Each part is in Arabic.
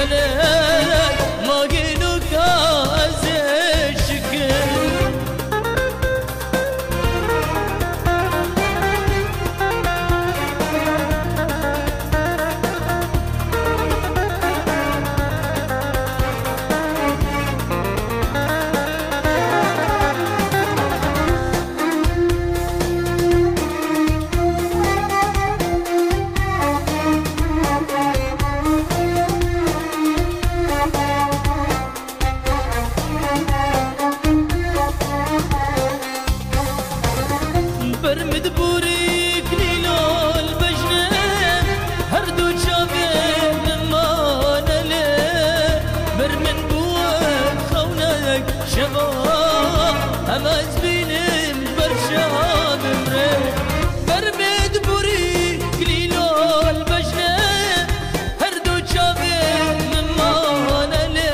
ولك ما جينك ازشك برمد بوريك ليلول بجنة هردو جابين ما نلي برمن بوك خونك شباب أما زبينم برشام مريك برمد بوريك ليلول بجنة هردو جابين ما نلي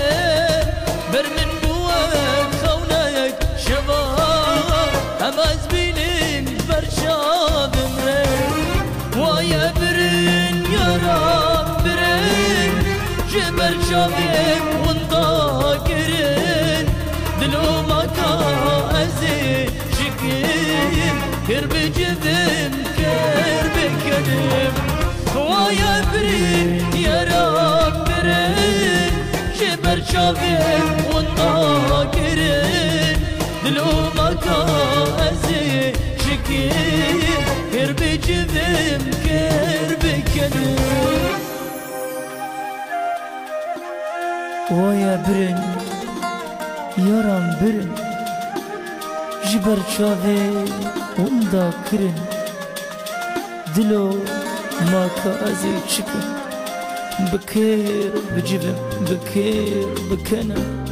برمن بوك خونك شباب أما زبينم برشاد مرين ويا برين يا رب برين جبر شابك وانطاقرين دلو مكا ازي شكيم كرب جذم كرب كريم ويا برين يا رب برين جبر شابك وانطاقرين دلو مكا ازي كرب جذم كرب كنم ويا برن يارم برن جبر شاوي وندا كرن دلو ما كازي چكن بكير بجذم بكير بكنم